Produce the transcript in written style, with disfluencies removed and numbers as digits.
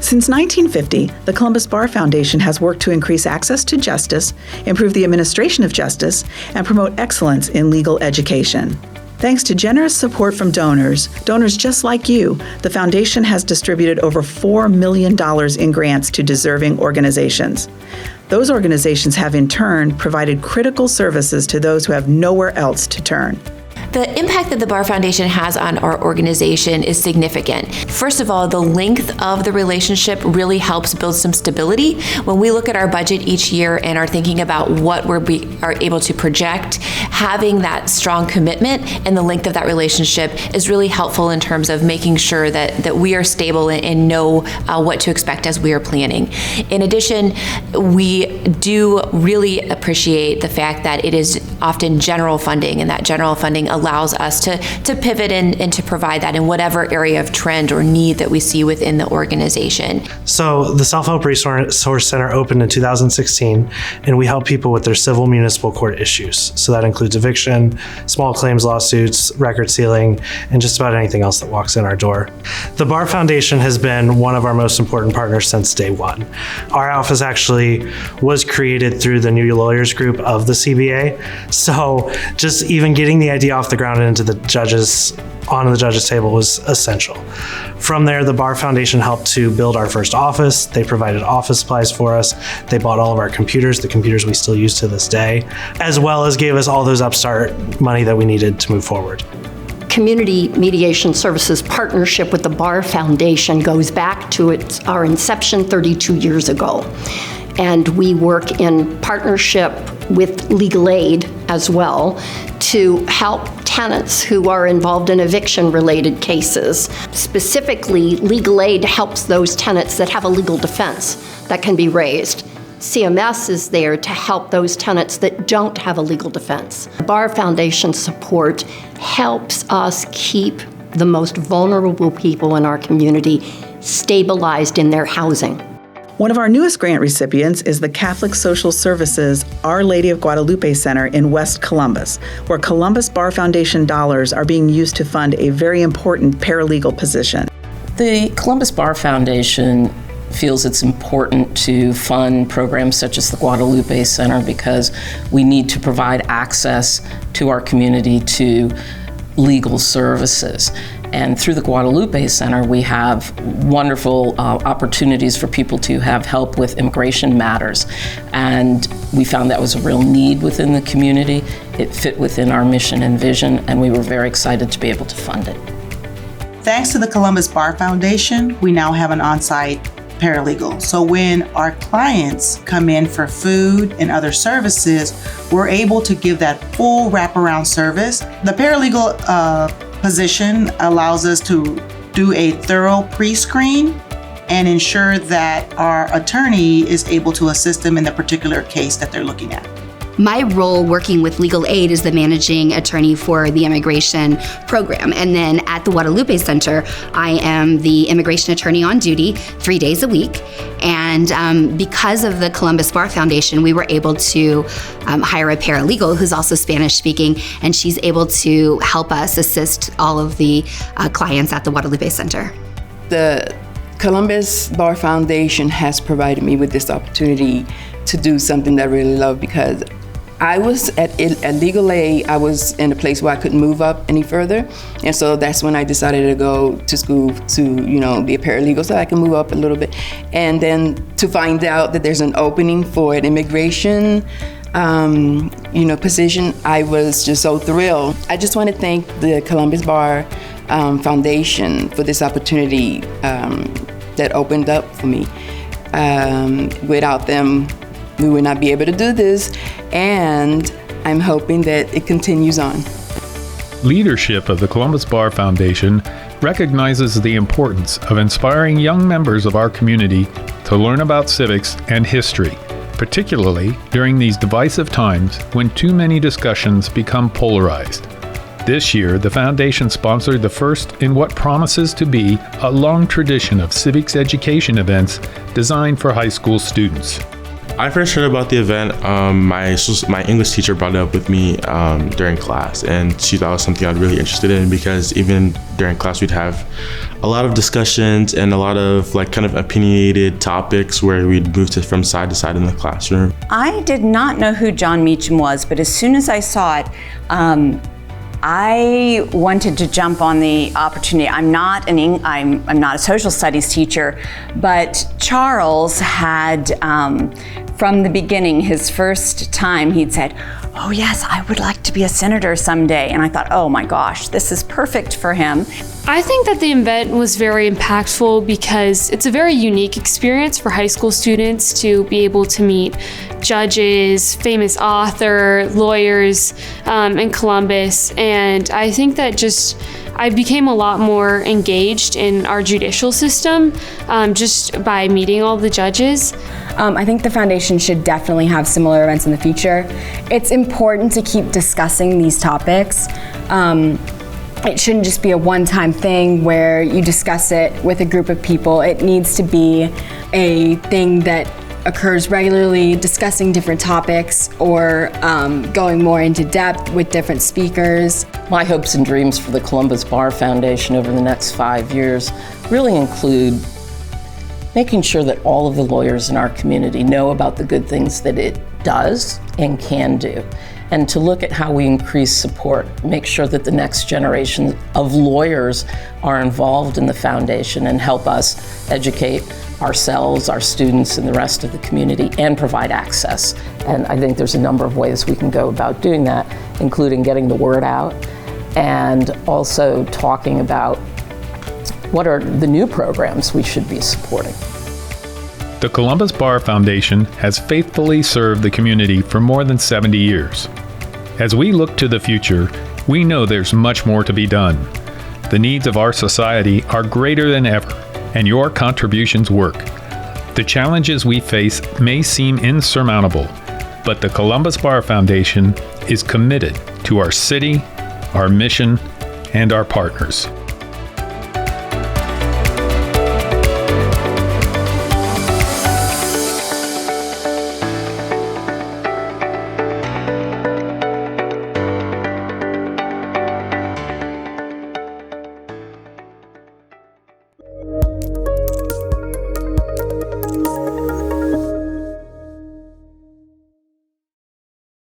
Since 1950, the Columbus Bar Foundation has worked to increase access to justice, improve the administration of justice, and promote excellence in legal education. Thanks to generous support from donors just like you, the foundation has distributed over $4 million in grants to deserving organizations. Those organizations have in turn provided critical services to those who have nowhere else to turn. The impact that the Bar Foundation has on our organization is significant. First of all, the length of the relationship really helps build some stability. When we look at our budget each year and are thinking about what we are able to project, having that strong commitment and the length of that relationship is really helpful in terms of making sure that we are stable and know what to expect as we are planning. In addition, we do really appreciate the fact that it is often general funding, and that general funding allows us to pivot and to provide that in whatever area of trend or need that we see within the organization. So the Self-Help Resource Center opened in 2016, and we help people with their civil municipal court issues. So that includes eviction, small claims lawsuits, record sealing, and just about anything else that walks in our door. The Bar Foundation has been one of our most important partners since day one. Our office actually was created through the New Lawyers Group of the CBA. So just even getting the idea off the ground and onto the judge's table was essential. From there, the Bar Foundation helped to build our first office. They provided office supplies for us. They bought all of our computers, the computers we still use to this day, as well as gave us all those upstart money that we needed to move forward. Community Mediation Services partnership with the Bar Foundation goes back to our inception 32 years ago. And we work in partnership with legal aid as well to help tenants who are involved in eviction-related cases. Specifically, legal aid helps those tenants that have a legal defense that can be raised. CMS is there to help those tenants that don't have a legal defense. The Bar Foundation support helps us keep the most vulnerable people in our community stabilized in their housing. One of our newest grant recipients is the Catholic Social Services Our Lady of Guadalupe Center in West Columbus, where Columbus Bar Foundation dollars are being used to fund a very important paralegal position. The Columbus Bar Foundation feels it's important to fund programs such as the Guadalupe Center because we need to provide access to our community to legal services. And through the Guadalupe Center, we have wonderful opportunities for people to have help with immigration matters. And we found that was a real need within the community. It fit within our mission and vision, and we were very excited to be able to fund it. Thanks to the Columbus Bar Foundation, we now have an on-site paralegal. So when our clients come in for food and other services, we're able to give that full wraparound service. The paralegal position allows us to do a thorough pre-screen and ensure that our attorney is able to assist them in the particular case that they're looking at. My role working with legal aid is the managing attorney for the immigration program. And then at the Guadalupe Center, I am the immigration attorney on duty 3 days a week. And because of the Columbus Bar Foundation, we were able to hire a paralegal who's also Spanish speaking, and she's able to help us assist all of the clients at the Guadalupe Center. The Columbus Bar Foundation has provided me with this opportunity to do something that I really love, because I was at legal aid. I was in a place where I couldn't move up any further, and so that's when I decided to go to school to, be a paralegal so I can move up a little bit. And then to find out that there's an opening for an immigration, position, I was just so thrilled. I just want to thank the Columbus Bar Foundation for this opportunity that opened up for me. Without them, we would not be able to do this, and I'm hoping that it continues on. Leadership of the Columbus Bar Foundation recognizes the importance of inspiring young members of our community to learn about civics and history, particularly during these divisive times when too many discussions become polarized. This year, the foundation sponsored the first in what promises to be a long tradition of civics education events designed for high school students. I first heard about the event. My English teacher brought it up with me during class, and she thought it was something I was really interested in, because even during class we'd have a lot of discussions and a lot of kind of opinionated topics where we'd move from side to side in the classroom. I did not know who John Meacham was, but as soon as I saw it, I wanted to jump on the opportunity. I'm not a social studies teacher, but Charles had, from the beginning, his first time, he'd said, "Oh yes, I would like to be a senator someday." And I thought, oh my gosh, this is perfect for him. I think that the event was very impactful because it's a very unique experience for high school students to be able to meet judges, famous author, lawyers in Columbus. And I think that I became a lot more engaged in our judicial system just by meeting all the judges. I think the foundation should definitely have similar events in the future. It's important to keep discussing these topics. It shouldn't just be a one-time thing where you discuss it with a group of people. It needs to be a thing that occurs regularly, discussing different topics or going more into depth with different speakers. My hopes and dreams for the Columbus Bar Foundation over the next 5 years really include making sure that all of the lawyers in our community know about the good things that it does and can do, and to look at how we increase support, make sure that the next generation of lawyers are involved in the foundation and help us educate ourselves, our students, and the rest of the community, and provide access. And I think there's a number of ways we can go about doing that, including getting the word out and also talking about what are the new programs we should be supporting. The Columbus Bar Foundation has faithfully served the community for more than 70 years. As we look to the future, we know there's much more to be done. The needs of our society are greater than ever, and your contributions work. The challenges we face may seem insurmountable, but the Columbus Bar Foundation is committed to our city, our mission, and our partners.